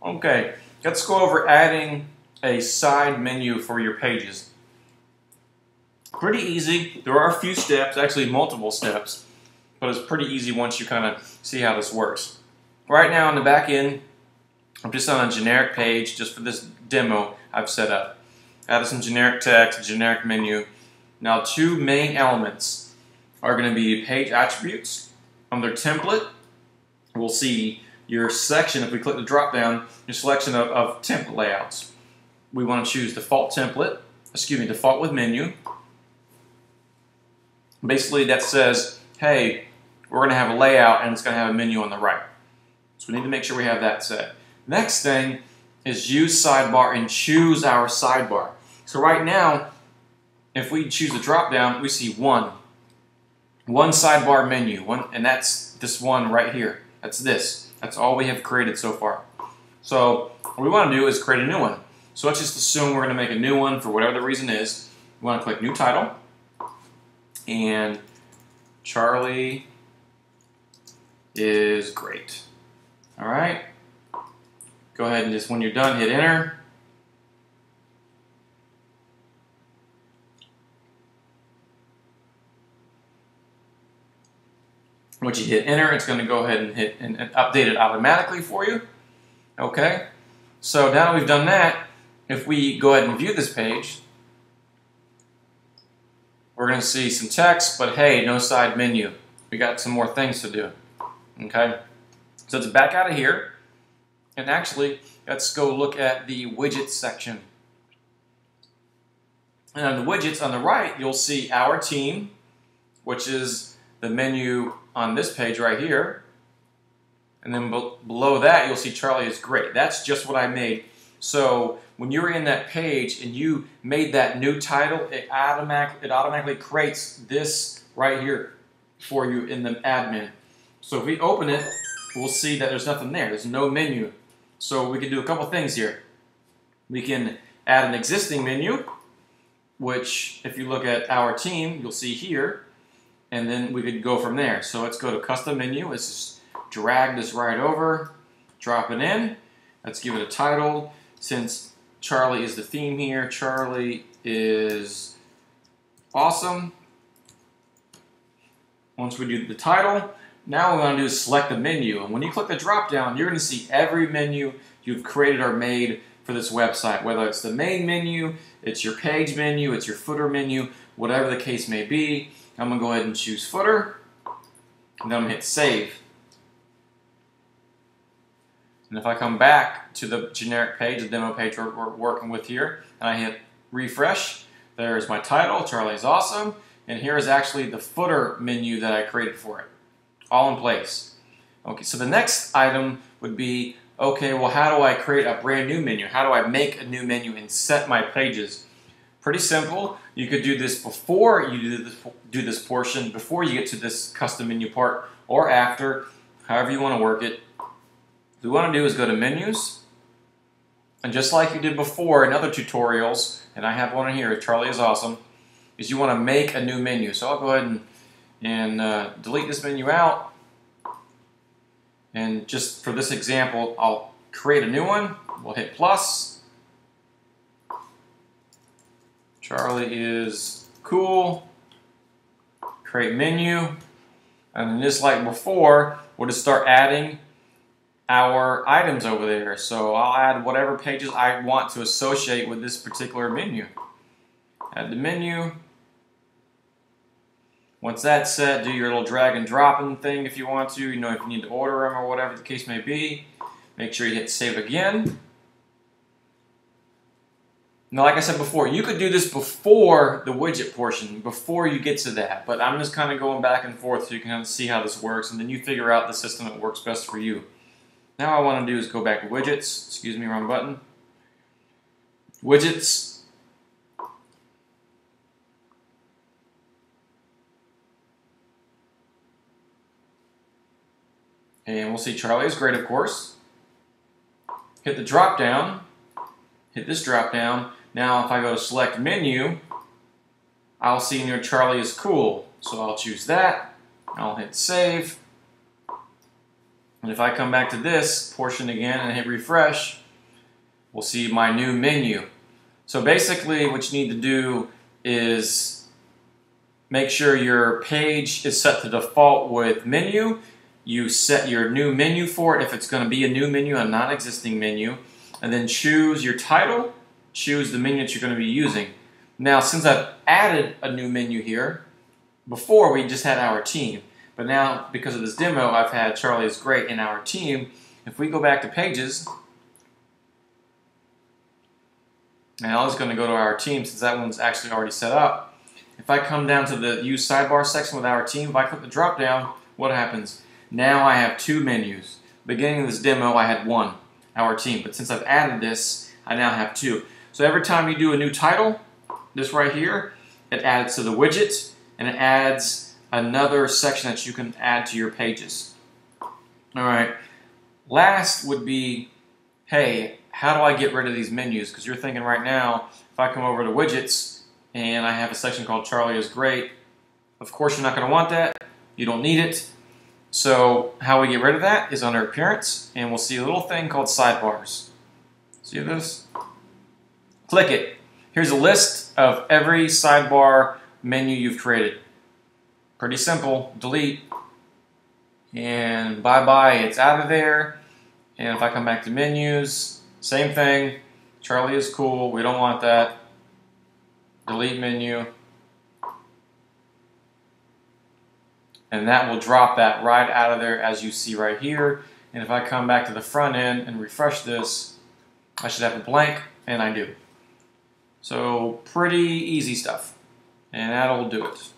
Okay, let's go over adding a side menu for your pages. Pretty easy. There are a few steps, actually multiple steps, but it's pretty easy once you kind of see how this works. Right now on the back end, I'm just on a generic page just for this demo I've set up. Added some generic text, generic menu. Now two main elements are going to be page attributes. Under template, we'll see your section. If we click the drop down, your selection of template layouts. We want to choose default template, default with menu. Basically that says, hey, we're going to have a layout and it's going to have a menu on the right. So we need to make sure we have that set. Next thing is use sidebar and choose our sidebar. So right now, if we choose the drop down, we see one sidebar menu, and that's this one right here. That's this. That's all we have created so far. So what we want to do is create a new one. So let's just assume we're going to make a new one for whatever the reason is. We want to click new title, and Charlie is great. All right. Go ahead and just, when you're done, hit enter. Once you hit enter, it's going to go ahead and hit and update it automatically for you. Okay. So now that we've done that, if we go ahead and view this page, we're going to see some text, but hey, no side menu. We got some more things to do. Okay. So let's back out of here. And actually, let's go look at the widgets section. And on the widgets on the right, you'll see our team, which is the menu on this page right here. And then below that, you'll see Charlie is great. That's just what I made. So when you're in that page and you made that new title, it automatically creates this right here for you in the admin. So if we open it, we'll see that there's nothing there. There's no menu. So we can do a couple things here. We can add an existing menu, which if you look at our team, you'll see here, and then we could go from there. So let's go to custom menu. Let's just drag this right over, drop it in. Let's give it a title. Since Charlie is the theme here, Charlie is awesome. Once we do the title, now what we want to do is select the menu. And when you click the drop down, you're going to see every menu you've created or made for this website. Whether it's the main menu, it's your page menu, it's your footer menu, whatever the case may be. I'm going to go ahead and choose footer. And then I'm going to hit save. And if I come back to the generic page, the demo page we're working with here, and I hit refresh, there's my title, Charlie is awesome. And here is actually the footer menu that I created for it. All in place. Okay, so the next item would be, okay, well, how do I create a brand new menu? How do I make a new menu and set my pages? Pretty simple. You could do this before you do this portion, before you get to this custom menu part, or after, however you want to work it. What we want to do is go to menus, and just like you did before in other tutorials, and I have one in here, Charlie is awesome, is you want to make a new menu. So I'll go ahead and delete this menu out, and just for this example I'll create a new one. We'll hit plus. Charlie is cool, create menu, and then just like before we'll just start adding our items over there. So I'll add whatever pages I want to associate with this particular menu. Add the menu. Once that's set, do your little drag and dropping thing if you want to. You know, if you need to order them or whatever the case may be. Make sure you hit save again. Now, like I said before, you could do this before the widget portion, before you get to that. But I'm just kind of going back and forth so you can kind of see how this works, and then you figure out the system that works best for you. Now what I want to do is go back to widgets. Excuse me, wrong button. Widgets. And we'll see Charlie is great, of course. Hit the drop down. Hit this drop down. Now if I go to select menu, I'll see near Charlie is cool. So I'll choose that. I'll hit save. And if I come back to this portion again and hit refresh, we'll see my new menu. So basically what you need to do is make sure your page is set to default with menu. You set your new menu for it if it's going to be a new menu, a non-existing menu, and then choose your title, choose the menu that you're going to be using. Now, since I've added a new menu here, before we just had our team, but now because of this demo, I've had Charlie is Great in our team. If we go back to pages, and I was going to go to our team since that one's actually already set up. If I come down to the Use Sidebar section with our team, if I click the drop down, what happens? Now I have two menus. Beginning of this demo, I had one, our team, but since I've added this, I now have two. So every time you do a new title, this right here, it adds to the widget, and it adds another section that you can add to your pages. All right. Last would be, hey, how do I get rid of these menus? Because you're thinking right now, if I come over to widgets and I have a section called Charlie is Great, of course you're not going to want that. You don't need it. So how we get rid of that is under Appearance, and we'll see a little thing called Sidebars. See this? Click it. Here's a list of every sidebar menu you've created. Pretty simple. Delete. And bye-bye. It's out of there. And if I come back to menus, same thing. Charlie is cool. We don't want that. Delete menu. And that will drop that right out of there as you see right here. And if I come back to the front end and refresh this, I should have a blank, and I do. So pretty easy stuff. And that'll do it.